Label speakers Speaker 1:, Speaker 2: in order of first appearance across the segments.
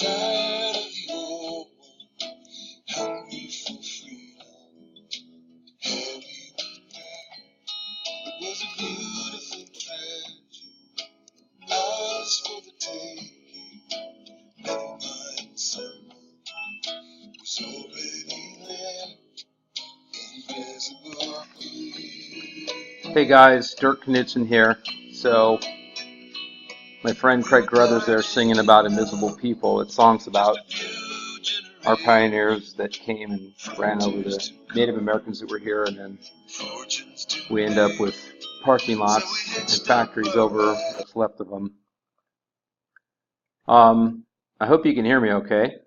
Speaker 1: Tired of the old world, hungry for freedom. Heavy with pain, it was a beautiful treasure, ours for the taking. Never mind, someone was already there, invisible.
Speaker 2: Hey guys, Dirk Knudsen here. So, my friend Craig Carruthers there singing about invisible people. It's songs about our pioneers that came and ran over the Native Americans that were here, and then we end up with parking lots and factories over what's left of them. I hope you can hear me okay.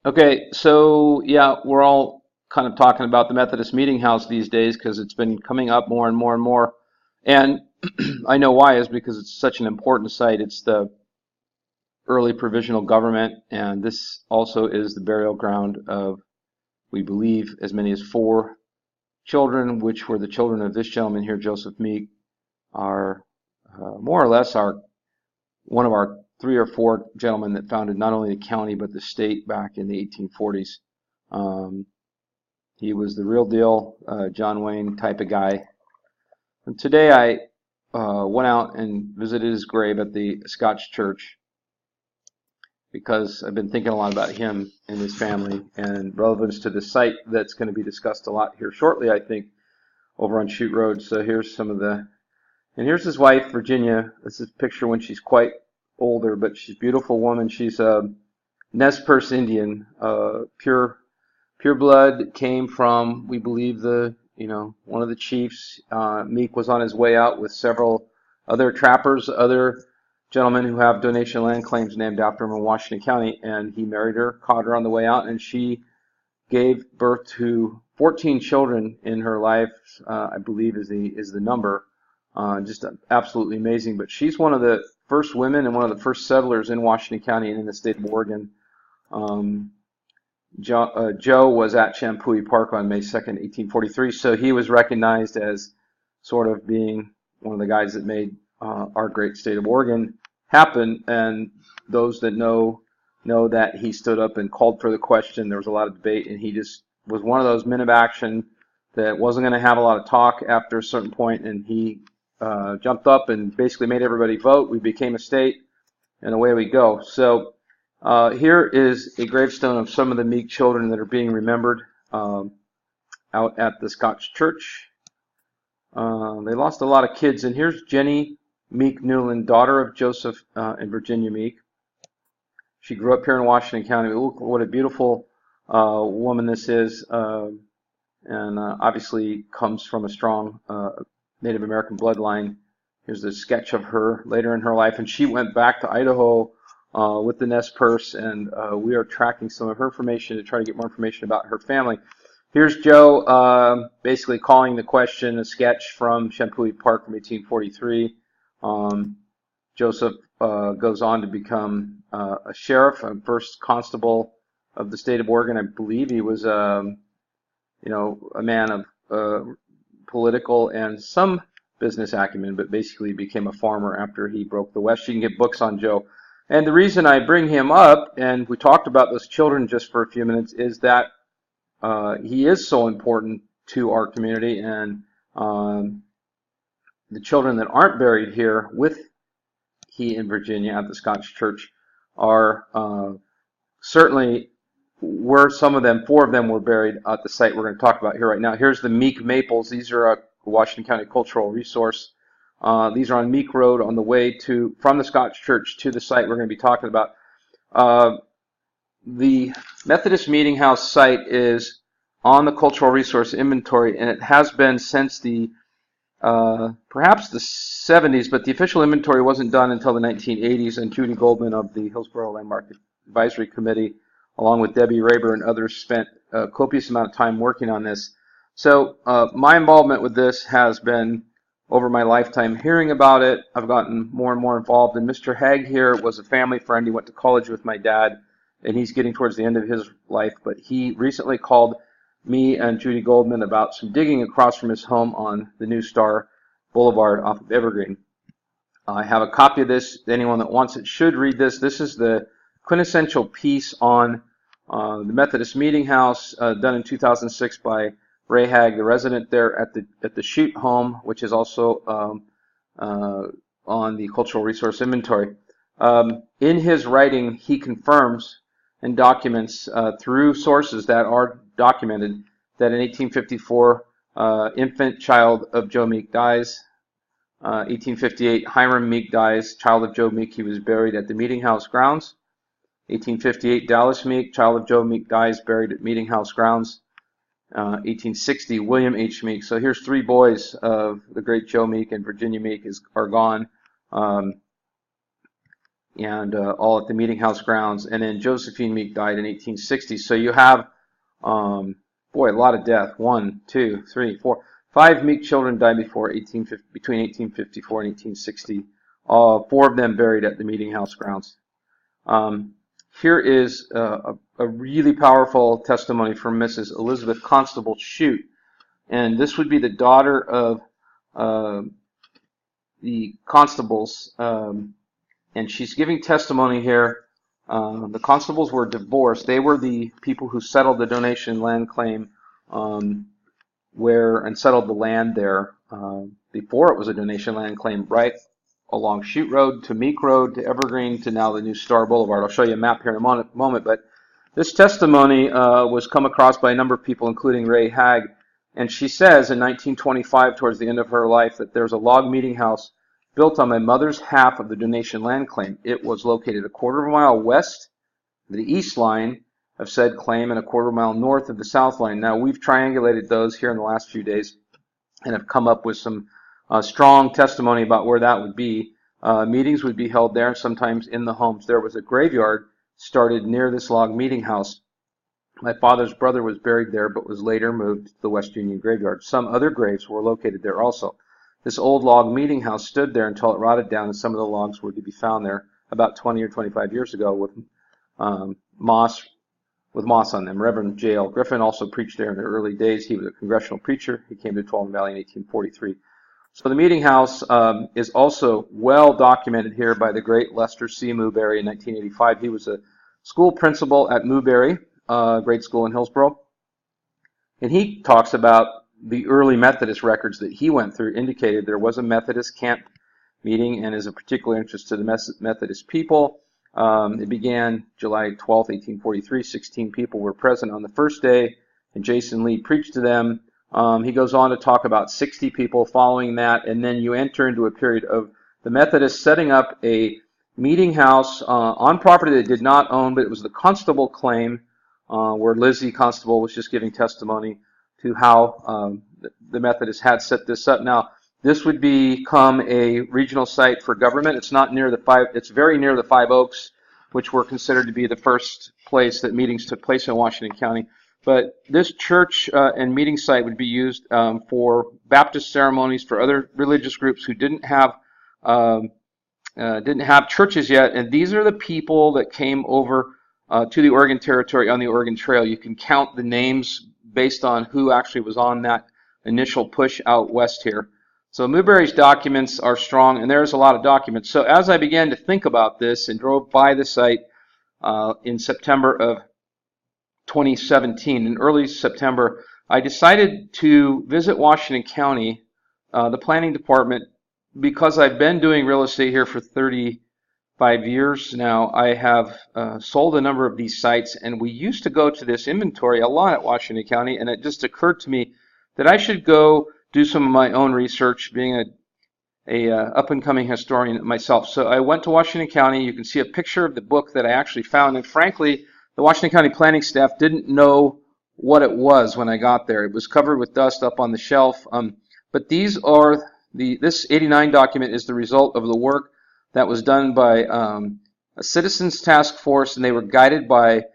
Speaker 2: Okay, so yeah, we're all kind of talking about the Methodist Meeting House these days because it's been coming up more and more and more. And I know why, is because it's such an important site. It's the early provisional government, and this also is the burial ground of, we believe, as many as 4 children, which were the children of this gentleman here, Joseph Meek, are more or less one of our 3 or 4 gentlemen that founded not only the county but the state back in the 1840s. He was the real deal, John Wayne type of guy. And today I went out and visited his grave at the Scotch Church because I've been thinking a lot about him and his family and relevance to the site that's going to be discussed a lot here shortly, I think, over on Chute Road. So here's some of the, and here's his wife, Virginia. This is a picture when she's quite older, but she's a beautiful woman. She's a Nez Perce Indian, pure blood, came from, we believe, one of the chiefs. Meek was on his way out with several other trappers, other gentlemen who have donation land claims named after him in Washington County, and he married her, caught her on the way out, and she gave birth to 14 children in her life, I believe is the number. Just absolutely amazing. But she's one of the first women and one of the first settlers in Washington County and in the state of Oregon. Joe was at Champoeg Park on May 2nd, 1843, so he was recognized as sort of being one of the guys that made our great state of Oregon happen. And those that know that he stood up and called for the question. There was a lot of debate, and he just was one of those men of action that wasn't going to have a lot of talk after a certain point, and he jumped up and basically made everybody vote. We became a state, and away we go. So here is a gravestone of some of the Meek children that are being remembered out at the Scotch Church. They lost a lot of kids, and here's Jenny Meek Newland, daughter of Joseph and Virginia Meek. She grew up here in Washington County. Look what a beautiful woman this is, and obviously comes from a strong Native American bloodline. Here's a sketch of her later in her life, and she went back to Idaho with the Nez Perce, and we are tracking some of her information to try to get more information about her family. Here's Joe basically calling the question, a sketch from Champoeg Park from 1843. Joseph goes on to become a sheriff, a first constable of the state of Oregon. I believe he was a man of political and some business acumen, but basically became a farmer after he broke the West. You can get books on Joe. And the reason I bring him up, and we talked about those children just for a few minutes, is that he is so important to our community, and the children that aren't buried here with he in Virginia at the Scotch Church are certainly where some of them, 4 of them, were buried at the site we're going to talk about here right now. Here's the Meek Maples. These are a Washington County cultural resource. These are on Meek Road on the way from the Scotch Church to the site we're going to be talking about. The Methodist Meeting House site is on the cultural resource inventory, and it has been since the perhaps the 70s, but the official inventory wasn't done until the 1980s, and Judy Goldman of the Hillsboro Landmark Advisory Committee, along with Debbie Raber and others, spent a copious amount of time working on this. So my involvement with this has been over my lifetime hearing about it. I've gotten more and more involved, and Mr. Haig here was a family friend. He went to college with my dad, and he's getting towards the end of his life, but he recently called me and Judy Goldman about some digging across from his home on the New Star Boulevard off of Evergreen. I have a copy of this. Anyone that wants it should read this. This is the quintessential piece on the Methodist Meeting House, done in 2006 by Ray Hagg, the resident there at the Chute Home, which is also on the Cultural Resource Inventory. In his writing, he confirms and documents through sources that are documented that in 1854, infant child of Joe Meek dies. 1858, Hiram Meek dies, child of Joe Meek. He was buried at the Meeting House grounds. 1858, Dallas Meek, child of Joe Meek, dies, buried at Meeting House grounds. 1860, William H. Meek. So here's three boys of the great Joe Meek, and Virginia Meek are gone, and all at the Meeting House grounds. And then Josephine Meek died in 1860. So you have, boy, a lot of death. 1, 2, 3, 4. 5 Meek children died between 1854 and 1860. 4 of them buried at the Meeting House grounds. Here is a really powerful testimony from Mrs. Elizabeth Constable Chute. And this would be the daughter of the constables. And she's giving testimony here. The constables were divorced. They were the people who settled the donation land claim and settled the land there before it was a donation land claim, right along Chute Road to Meek Road to Evergreen to now the new Star Boulevard. I'll show you a map here in a moment, but this testimony was come across by a number of people, including Ray Hagg, and she says in 1925, towards the end of her life, that there's a log meeting house built on my mother's half of the donation land claim. It was located a quarter of a mile west of the east line of said claim and a quarter of a mile north of the south line. Now, we've triangulated those here in the last few days and have come up with some strong testimony about where that would be. Meetings would be held there, sometimes in the homes. There was a graveyard started near this log meeting house. My father's brother was buried there, but was later moved to the West Union graveyard. Some other graves were located there also. This old log meeting house stood there until it rotted down, and some of the logs were to be found there about 20 or 25 years ago with moss on them. Reverend J.L. Griffin also preached there in the early days. He was a congressional preacher. He came to Tuolumne Valley in 1843. So the meeting house is also well documented here by the great Lester C. Newberry in 1985. He was a school principal at Newberry, grade school in Hillsboro. And he talks about the early Methodist records that he went through indicated there was a Methodist camp meeting and is of particular interest to the Methodist people. It began July 12, 1843. 16 people were present on the first day, and Jason Lee preached to them. He goes on to talk about 60 people following that, and then you enter into a period of the Methodists setting up a meeting house on property they did not own, but it was the Constable claim, where Lizzie Constable was just giving testimony to how the Methodists had set this up. Now, this would become a regional site for government. It's not near it's very near the Five Oaks, which were considered to be the first place that meetings took place in Washington County. But this church and meeting site would be used for Baptist ceremonies, for other religious groups who didn't have churches yet. And these are the people that came over to the Oregon Territory on the Oregon Trail. You can count the names based on who actually was on that initial push out west here. So Newberry's documents are strong, and there's a lot of documents. So as I began to think about this and drove by the site in September of 2017, in early September, I decided to visit Washington County, the planning department, because I've been doing real estate here for 35 years now. I have sold a number of these sites, and we used to go to this inventory a lot at Washington County, and it just occurred to me that I should go do some of my own research, being a up-and-coming historian myself. So I went to Washington County. You can see a picture of the book that I actually found, and frankly, the Washington County planning staff didn't know what it was when I got there. It was covered with dust up on the shelf. But these are this 89 document is the result of the work that was done by a citizens task force, and they were guided by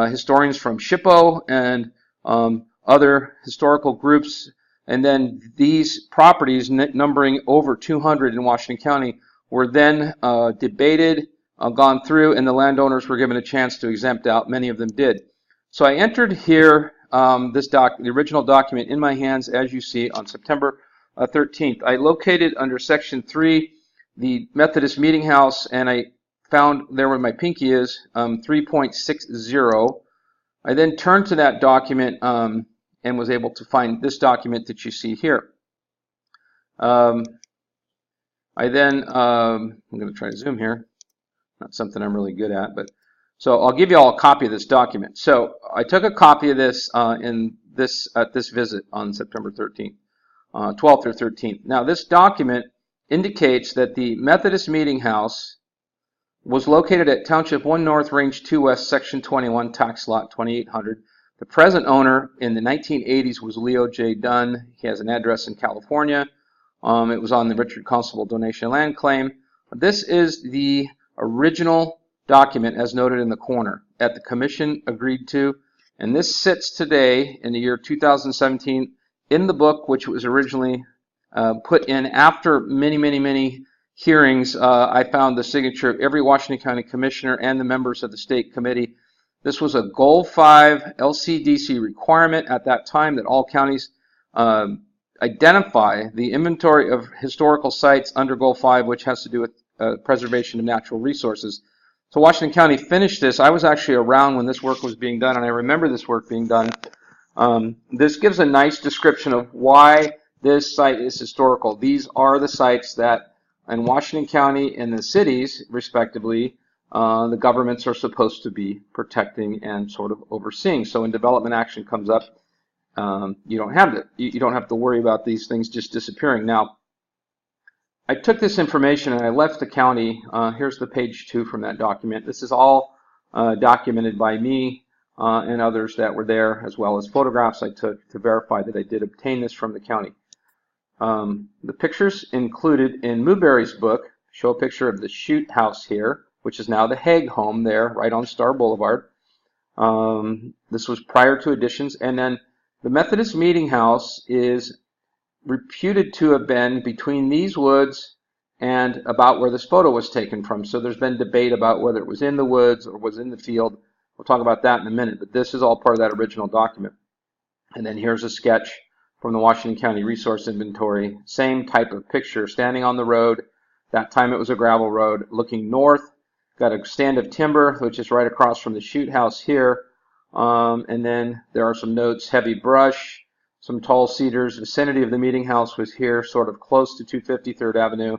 Speaker 2: historians from SHPO and other historical groups. And then these properties, numbering over 200 in Washington County, were then debated, gone through, and the landowners were given a chance to exempt out. Many of them did. So I entered here the original document in my hands, as you see, on September 13th. I located under Section 3 the Methodist Meeting House, and I found there where my pinky is, 3.60. I then turned to that document and was able to find this document that you see here. I'm going to try to zoom here. Not something I'm really good at, but so I'll give you all a copy of this document. So I took a copy of this at this visit on September 13th, 12th or 13th. Now this document indicates that the Methodist Meeting House was located at Township 1 North, Range 2 West, Section 21, Tax Lot 2800. The present owner in the 1980s was Leo J. Dunn. He has an address in California. It was on the Richard Constable donation land claim. This is the original document as noted in the corner that the commission agreed to, and this sits today in the year 2017 in the book, which was originally put in after many hearings. I found the signature of every Washington County commissioner and the members of the state committee. This was a Goal 5 LCDC requirement at that time that all counties identify the inventory of historical sites under Goal 5, which has to do with preservation of natural resources. So Washington County finished this. I was actually around when this work was being done, and I remember this work being done. This gives a nice description of why this site is historical. These are the sites that in Washington County and the cities, respectively, the governments are supposed to be protecting and sort of overseeing. So when development action comes up, you don't have to worry about these things just disappearing. Now, I took this information and I left the county. Here's the page 2 from that document. This is all documented by me and others that were there, as well as photographs I took to verify that I did obtain this from the county. The pictures included in Mooberry's book show a picture of the Chute House here, which is now the Hague home there, right on Star Boulevard. This was prior to additions, and then the Methodist Meeting House is reputed to have been between these woods and about where this photo was taken from. So there's been debate about whether it was in the woods or was in the field. We'll talk about that in a minute, but this is all part of that original document. And then here's a sketch from the Washington County Resource Inventory. Same type of picture, standing on the road. That time it was a gravel road, looking north. Got a stand of timber, which is right across from the Chute House here. And then there are some notes, heavy brush, some tall cedars. Vicinity of the meeting house was here, sort of close to 253rd Avenue,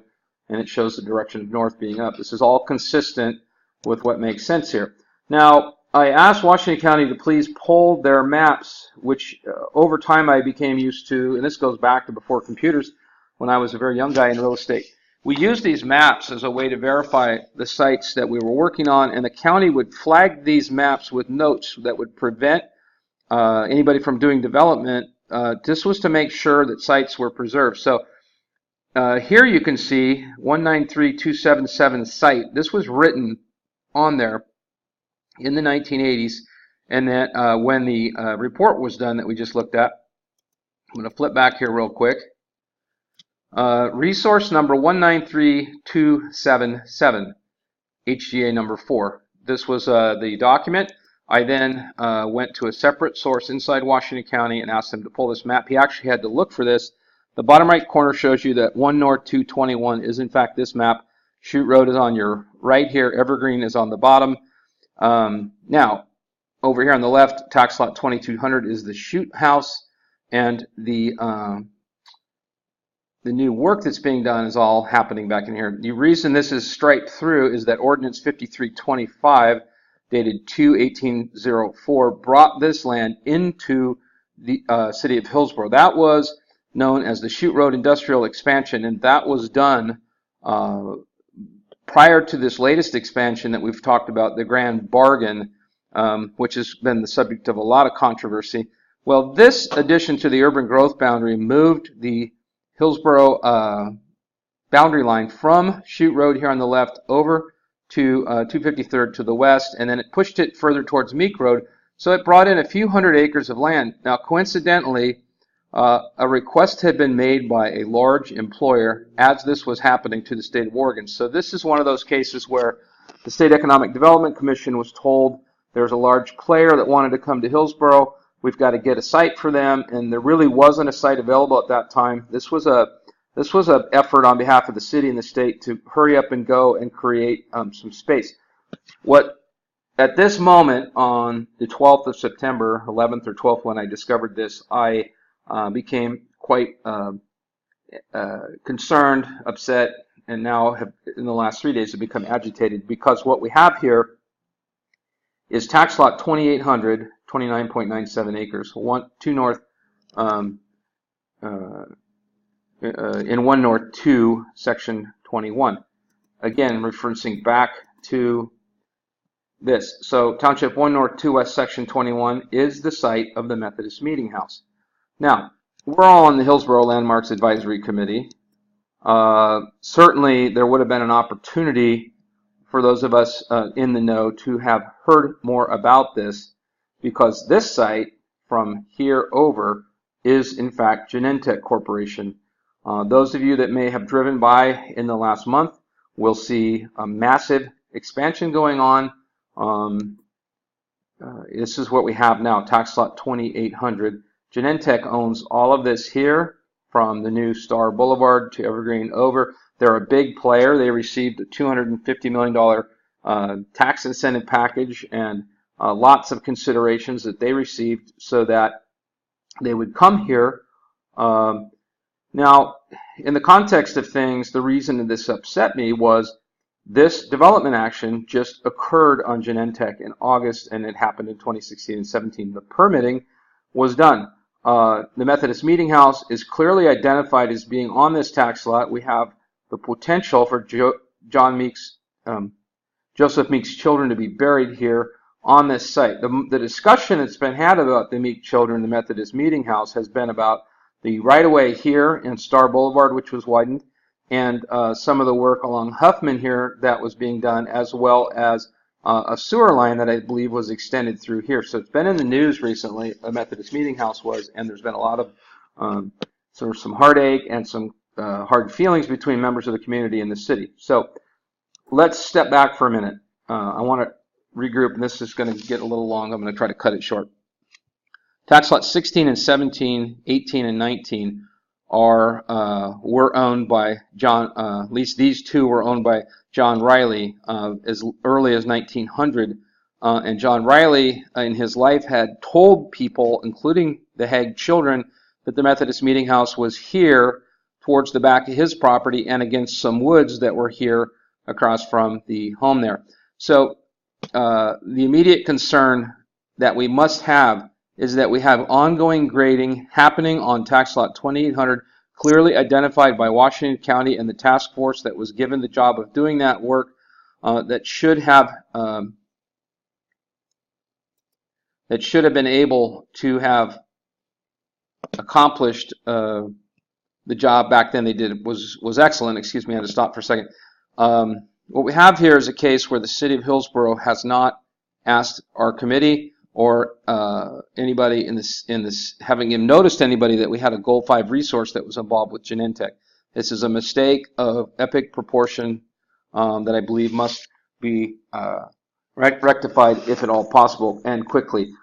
Speaker 2: and it shows the direction of north being up. This is all consistent with what makes sense here. Now, I asked Washington County to please pull their maps, which over time I became used to, and this goes back to before computers, when I was a very young guy in real estate. We used these maps as a way to verify the sites that we were working on, and the county would flag these maps with notes that would prevent anybody from doing development. This was to make sure that sites were preserved. So here you can see 193277 site. This was written on there in the 1980s, and that when the report was done that we just looked at, I'm going to flip back here real quick. Resource number 193277, HGA number 4. This was the document. I then went to a separate source inside Washington County and asked him to pull this map. He actually had to look for this. The bottom right corner shows you that 1 North 221 is in fact this map. Chute Road is on your right here. Evergreen is on the bottom. Now, over here on the left, tax lot 2200 is the Chute House, and the new work that's being done is all happening back in here. The reason this is striped through is that Ordinance 5325, dated 2/1804, brought this land into the city of Hillsboro. That was known as the Chute Road Industrial Expansion, and that was done prior to this latest expansion that we've talked about, the Grand Bargain, which has been the subject of a lot of controversy. Well, this addition to the urban growth boundary moved the Hillsboro boundary line from Chute Road here on the left over to 253rd to the west, and then it pushed it further towards Meek Road, so it brought in a few hundred acres of land. Now, coincidentally, a request had been made by a large employer as this was happening to the state of Oregon. So this is one of those cases where the State Economic Development Commission was told there's a large player that wanted to come to Hillsboro. We've got to get a site for them, and there really wasn't a site available at that time. This was an effort on behalf of the city and the state to hurry up and go and create some space. At this moment, on the 12th of September, 11th or 12th, when I discovered this, I became quite concerned, upset, and now have, in the last 3 days, have become agitated, because what we have here is tax lot 2800, 29.97 acres, two north, in 1 North 2, section 21. Again, referencing back to this. So Township 1 North 2 West, section 21 is the site of the Methodist Meeting House. Now, we're all on the Hillsboro Landmarks Advisory Committee. Certainly, there would have been an opportunity for those of us in the know to have heard more about this, because this site from here over is in fact Genentech Corporation. Those of you that may have driven by in the last month will see a massive expansion going on. This is what we have now, tax lot 2800. Genentech owns all of this here, from the new Star Boulevard to Evergreen over. They're a big player. They received a $250 million tax incentive package, and lots of considerations that they received so that they would come here. Now, in the context of things, the reason that this upset me was this development action just occurred on Genentech in August, and it happened in 2016 and 17. The permitting was done. The Methodist Meeting House is clearly identified as being on this tax lot. We have the potential for Joseph Meeks' children to be buried here on this site. The discussion that's been had about the Meeks children in the Methodist Meeting House has been about the right-of-way here in Star Boulevard, which was widened, and some of the work along Huffman here that was being done, as well as a sewer line that I believe was extended through here. So it's been in the news recently, the Methodist Meeting House was, and there's been a lot of some heartache and some hard feelings between members of the community and the city. So let's step back for a minute. I want to regroup, and this is going to get a little long. I'm going to try to cut it short. Tax lots 16 and 17, 18 and 19 were owned by John, at least these two were owned by John Riley as early as 1900. And John Riley, in his life, had told people, including the Hague children, that the Methodist Meeting House was here towards the back of his property and against some woods that were here across from the home there. So the immediate concern that we must have is that we have ongoing grading happening on tax lot 2800, clearly identified by Washington County and the task force that was given the job of doing that work, that should have been able to have accomplished the job back then. They did was excellent. Excuse me, I had to stop for a second. What we have here is a case where the city of Hillsboro has not asked our committee or anybody in this having even noticed anybody that we had a Goal 5 resource that was involved with Genentech. This is a mistake of epic proportion that I believe must be rectified, if at all possible, and quickly.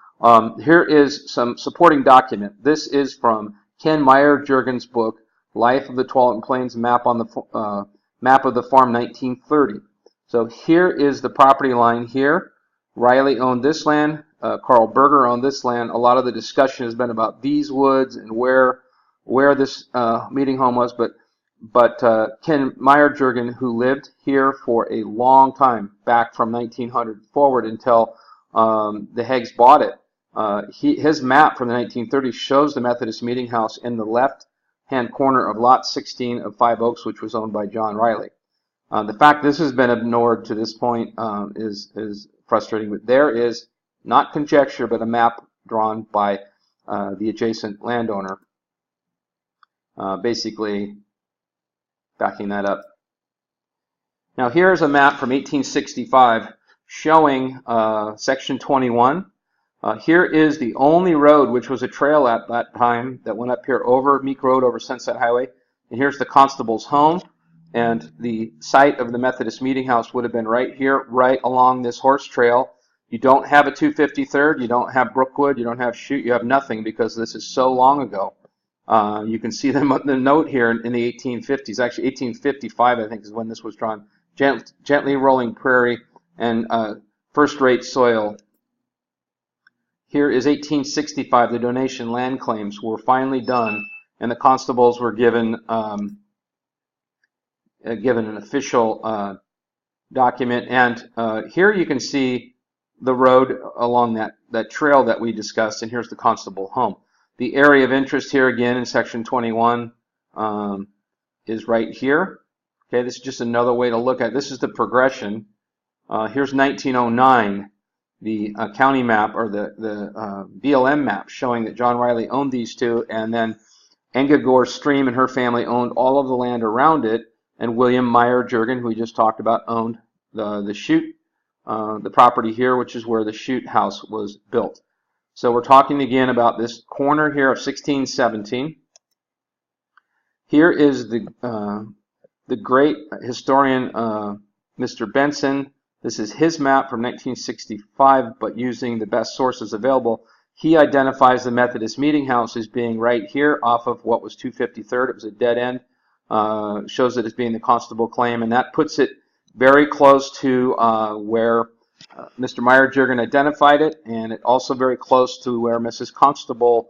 Speaker 2: Here is some supporting document. This is from Ken Meyer-Juergen's book, Life of the Tualatin Plains, map of the farm, 1930. So here is the property line here. Riley owned this land. Carl Berger owned this land. A lot of the discussion has been about these woods and where this meeting home was, but Ken Meyer-Juergen, who lived here for a long time, back from 1900 forward until the Hagues bought it, his map from the 1930s shows the Methodist Meeting House in the left-hand corner of Lot 16 of Five Oaks, which was owned by John Riley. The fact this has been ignored to this point is frustrating, but there is not conjecture, but a map drawn by the adjacent landowner, basically backing that up. Now here's a map from 1865 showing section 21. Here is the only road, which was a trail at that time, that went up here over Meek Road, over Sunset Highway. And here's the constable's home. And the site of the Methodist Meeting House would have been right here, right along this horse trail. You don't have a 253rd, you don't have Brookwood, you don't have Chute, you have nothing because this is so long ago. You can see the note here in the 1850s. Actually, 1855, I think, is when this was drawn. Gently rolling prairie and first-rate soil. Here is 1865. The donation land claims were finally done, and the constables were given an official document. And here you can see the road along that trail that we discussed, and here's the constable home. The area of interest here again in section 21 is right here. Okay, this is just another way to look at it. This is the progression. Here's 1909, the county map, or the BLM map, showing that John Riley owned these two, and then Engagore Stream and her family owned all of the land around it, and William Meyer Jurgen, who we just talked about, owned the Chute, the property here, which is where the Chute house was built. So we're talking again about this corner here of 1617. Here is the great historian Mr. Benson. This is his map from 1965, but using the best sources available. He identifies the Methodist meeting house as being right here off of what was 253rd. It was a dead end. Shows it as being the constable claim, and that puts it very close to where Mr. Meyer Jurgen identified it, and it also very close to where Mrs. Constable,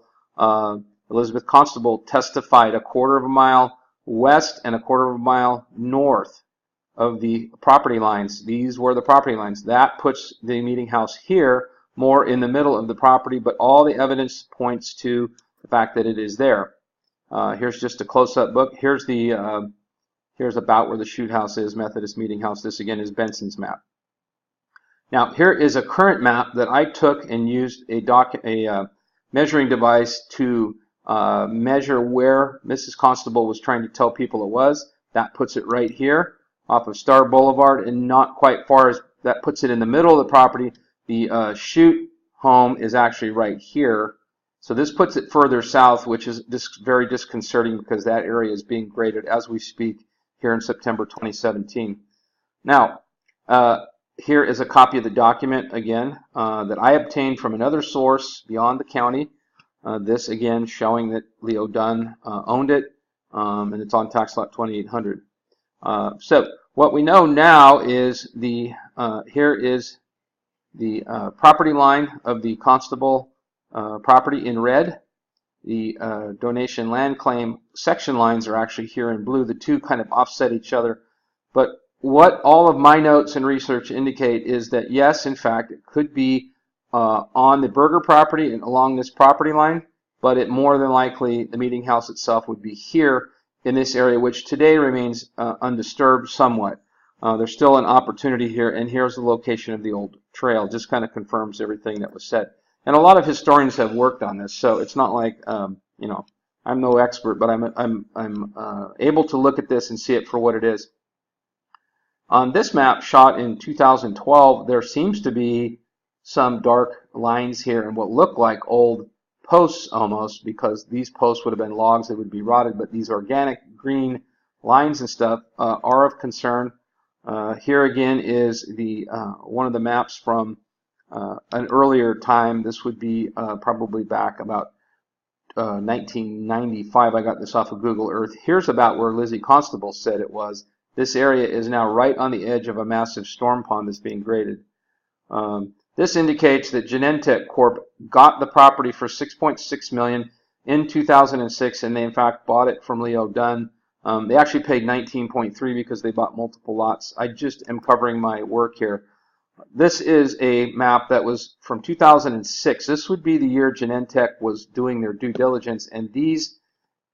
Speaker 2: Elizabeth Constable, testified, a quarter of a mile west and a quarter of a mile north of the property lines. These were the property lines. That puts the meeting house here more in the middle of the property, but all the evidence points to the fact that it is there. Here's just a close-up look. Here's about where the Chute house is, Methodist meeting house. This again is Benson's map. Now here is a current map that I took and used a measuring device to measure where Mrs. Constable was trying to tell people it was. That puts it right here off of Star Boulevard, and not quite far as that puts it in the middle of the property. The Chute home is actually right here. So this puts it further south, which is very disconcerting because that area is being graded as we speak here in September 2017. Now, here is a copy of the document again that I obtained from another source beyond the county. This again showing that Leo Dunn owned it, and it's on tax lot 2800. So what we know now is here is the property line of the constable property in red. The donation land claim section lines are actually here in blue. The two kind of offset each other. But what all of my notes and research indicate is that yes, in fact, it could be on the Berger property and along this property line, but it more than likely the meeting house itself would be here in this area, which today remains undisturbed somewhat. There's still an opportunity here, and here's the location of the old trail. Just kind of confirms everything that was said. And a lot of historians have worked on this, so it's not like you know, I'm no expert, but I'm able to look at this and see it for what it is. On this map shot in 2012, there seems to be some dark lines here and what look like old posts almost, because these posts would have been logs that would be rotted, but these organic green lines and stuff are of concern. Here again is the one of the maps from an earlier time. This would be probably back about 1995. I got this off of Google Earth. Here's about where Lizzie Constable said it was. This area is now right on the edge of a massive storm pond that's being graded. This indicates that Genentech Corp got the property for $6.6 million in 2006, and they in fact bought it from Leo Dunn. They actually paid $19.3 because they bought multiple lots. I just am covering my work here. This is a map that was from 2006. This would be the year Genentech was doing their due diligence, and these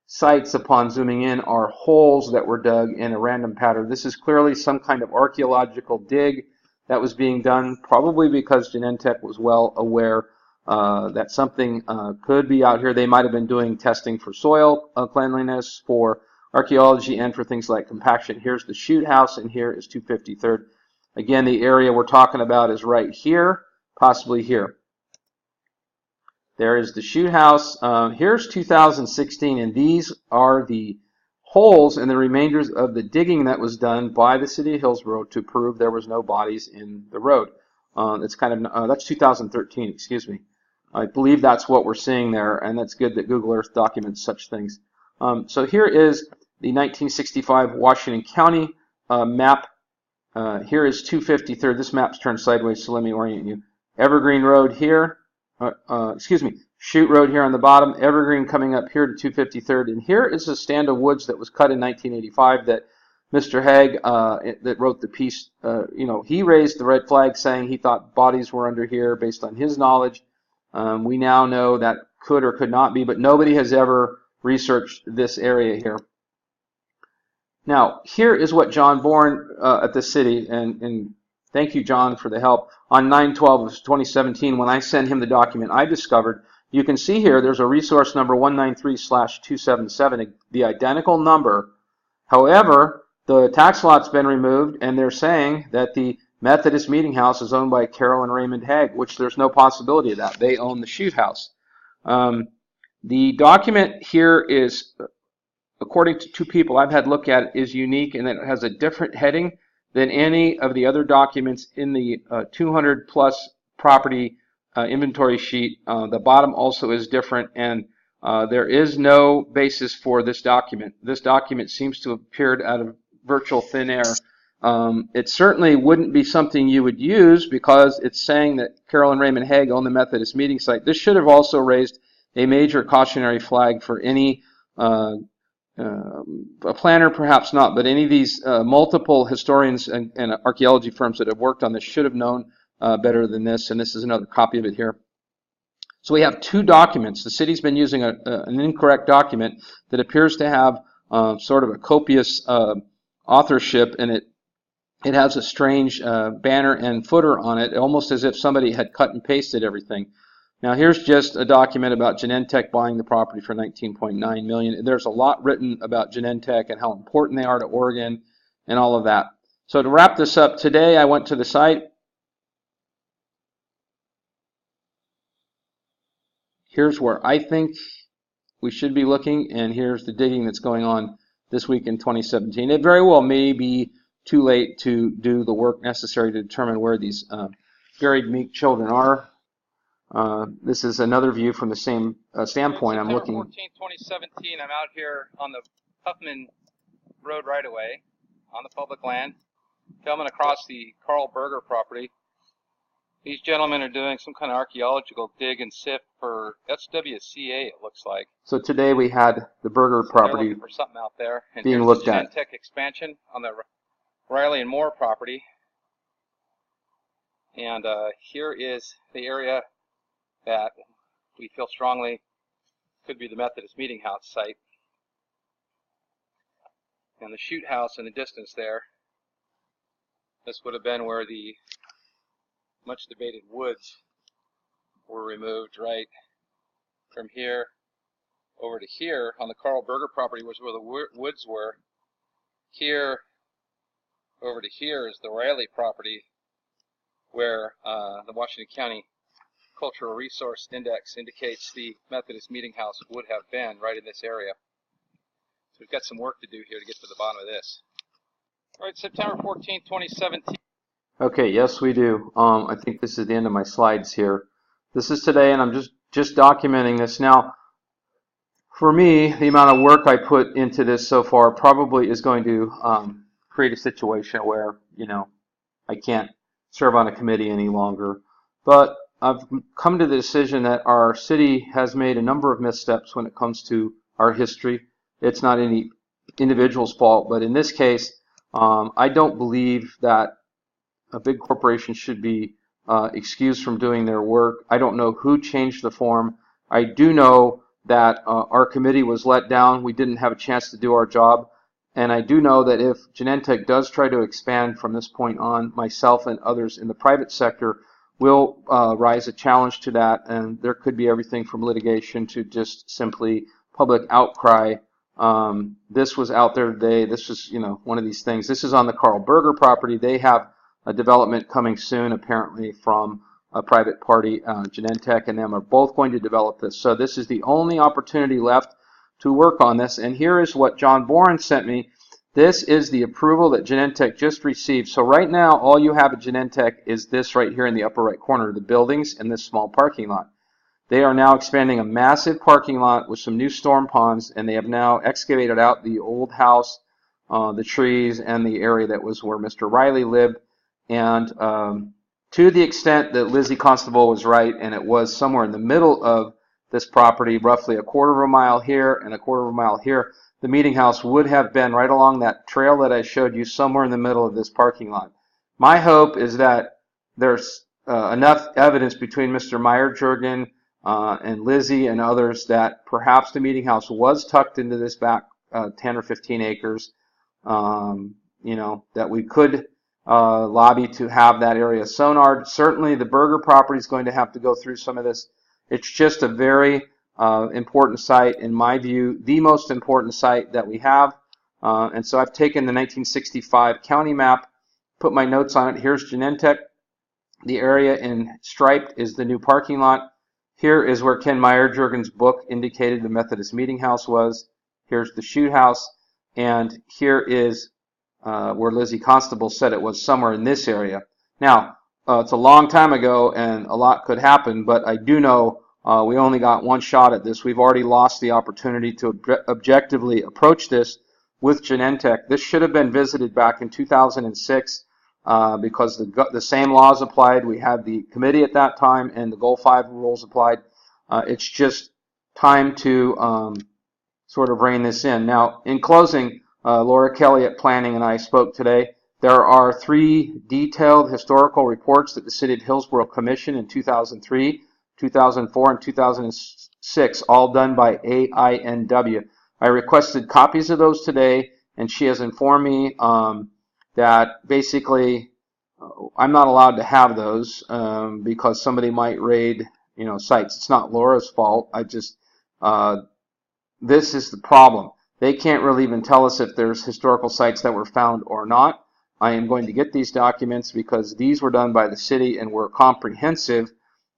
Speaker 2: sites, upon zooming in, are holes that were dug in a random pattern. This is clearly some kind of archaeological dig that was being done, probably because Genentech was well aware that something could be out here. They might have been doing testing for soil cleanliness, for archaeology, and for things like compaction. Here's the Chute house, and here is 253rd. Again, the area we're talking about is right here, possibly here. There is the Chute house. Here's 2016, and these are the holes and the remainders of the digging that was done by the city of Hillsboro to prove there was no bodies in the road. It's kind of that's 2013, excuse me. I believe that's what we're seeing there, and that's good that Google Earth documents such things. So here is the 1965 Washington County map. Here is 253rd. This map's turned sideways, so let me orient you. Evergreen Road here, Chute Road here on the bottom, Evergreen coming up here to 253rd, and here is a stand of woods that was cut in 1985 that Mr. Haig, that wrote the piece, he raised the red flag saying he thought bodies were under here based on his knowledge. We now know that could or could not be, but nobody has ever researched this area here. Now, here is what John Bourne at the city, and thank you, John, for the help. On 9/12/2017, when I sent him the document I discovered, you can see here there's a resource number 193/277, the identical number. However, the tax lot's been removed, and they're saying that the Methodist Meeting House is owned by Carol and Raymond Haig, which there's no possibility of that. They own the Chute House. The document here is, according to two people I've had look at it, is unique and it has a different heading than any of the other documents in the 200 plus property inventory sheet. The bottom also is different, and there is no basis for this document. This document seems to have appeared out of virtual thin air. It certainly wouldn't be something you would use because it's saying that Carol and Raymond Haig own the Methodist meeting site. This should have also raised a major cautionary flag for any a planner, perhaps not, but any of these multiple historians and archaeology firms that have worked on this should have known better than this, and this is another copy of it here. So we have two documents. The city's been using an incorrect document that appears to have sort of a copious authorship, and it has a strange banner and footer on it, almost as if somebody had cut and pasted everything. Now here's just a document about Genentech buying the property for $19.9 million. There's a lot written about Genentech and how important they are to Oregon and all of that. So to wrap this up, today I went to the site. Here's where I think we should be looking, and here's the digging that's going on this week in 2017. It very well may be too late to do the work necessary to determine where these buried Meek children are. This is another view from the same standpoint. I'm looking.
Speaker 3: September 14, 2017, I'm out here on the Huffman Road right-of-way on the public land, coming across the Carl Berger property. These gentlemen are doing some kind of archaeological dig and sift for SWCA, it looks like.
Speaker 2: So today we had the Berger property
Speaker 3: They're looking for something out there. And
Speaker 2: being
Speaker 3: here's
Speaker 2: looked
Speaker 3: the
Speaker 2: at.
Speaker 3: Genentech expansion on the Riley and Moore property. And here is the area that we feel strongly could be the Methodist Meeting House site. And the Chute House in the distance there. This would have been where the much debated woods were removed, right from here over to here. On the Carl Berger property was where the woods were. Here over to here is the Riley property, where the Washington County Cultural Resource Index indicates the Methodist Meeting House would have been right in this area. So we've got some work to do here to get to the bottom of this. All right, September 14, 2017.
Speaker 2: Okay, yes we do. I think this is the end of my slides here. This is today, and I'm just documenting this. Now, for me, the amount of work I put into this so far probably is going to create a situation where, I can't serve on a committee any longer. But I've come to the decision that our city has made a number of missteps when it comes to our history. It's not any individual's fault, but in this case, I don't believe that a big corporation should be excused from doing their work. I don't know who changed the form. I do know that our committee was let down. We didn't have a chance to do our job. And I do know that if Genentech does try to expand from this point on, myself and others in the private sector will rise a challenge to that. And there could be everything from litigation to just simply public outcry. This was out there today. This was, one of these things. This is on the Carl Berger property. They have a development coming soon, apparently, from a private party. Genentech and them are both going to develop this. So this is the only opportunity left to work on this. And here is what John Bourne sent me. This is the approval that Genentech just received. So right now, all you have at Genentech is this right here in the upper right corner, the buildings and this small parking lot. They are now expanding a massive parking lot with some new storm ponds, and they have now excavated out the old house, the trees, and the area that was where Mr. Riley lived. And to the extent that Lizzie Constable was right, and it was somewhere in the middle of this property, roughly a quarter of a mile here and a quarter of a mile here, the meeting house would have been right along that trail that I showed you, somewhere in the middle of this parking lot. My hope is that there's enough evidence between Mr. Meyer-Jurgen and Lizzie and others that perhaps the meeting house was tucked into this back 10 or 15 acres, that we could lobby to have that area sonared. Certainly the Berger property is going to have to go through some of this. It's just a very important site, in my view, the most important site that we have. And so I've taken the 1965 county map, put my notes on it. Here's Genentech. The area in striped is the new parking lot. Here is where Ken Meyer-Jurgen's book indicated the Methodist meeting house was. Here's the shoot house. And here is where Lizzie Constable said it was, somewhere in this area. Now, it's a long time ago and a lot could happen, but I do know we only got one shot at this. We've already lost the opportunity to objectively approach this with Genentech. This should have been visited back in 2006 because the same laws applied. We had the committee at that time and the Goal 5 rules applied. It's just time to sort of rein this in. Now, in closing, Laura Kelly at Planning and I spoke today. There are 3 detailed historical reports that the City of Hillsboro commissioned in 2003, 2004, and 2006, all done by AINW. I requested copies of those today, and she has informed me that basically I'm not allowed to have those because somebody might raid, sites. It's not Laura's fault. This is the problem. They can't really even tell us if there's historical sites that were found or not. I am going to get these documents because these were done by the city and were comprehensive.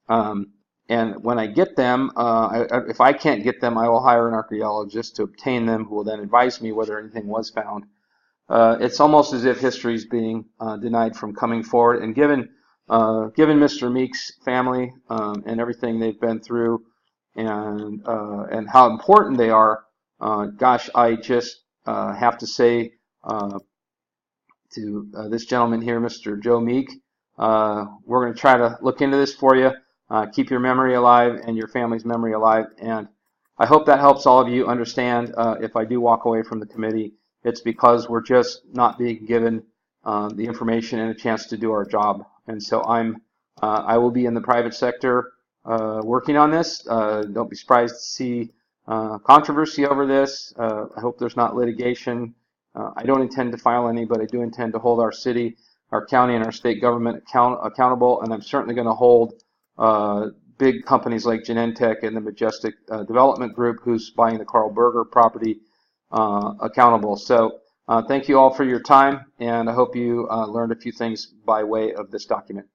Speaker 2: And when I get them, if I can't get them, I will hire an archaeologist to obtain them, who will then advise me whether anything was found. It's almost as if history is being denied from coming forward. And given Mr. Meeks' family and everything they've been through, and how important they are, gosh, I just have to say to this gentleman here, Mr. Joe Meek, we're going to try to look into this for you, keep your memory alive and your family's memory alive, and I hope that helps all of you understand if I do walk away from the committee, it's because we're just not being given the information and a chance to do our job. And so I will be in the private sector working on this. Don't be surprised to see controversy over this. I hope there's not litigation. I don't intend to file any, but I do intend to hold our city, our county, and our state government accountable, and I'm certainly going to hold big companies like Genentech and the Majestic Development Group, who's buying the Carl Berger property, accountable. So thank you all for your time, and I hope you learned a few things by way of this document.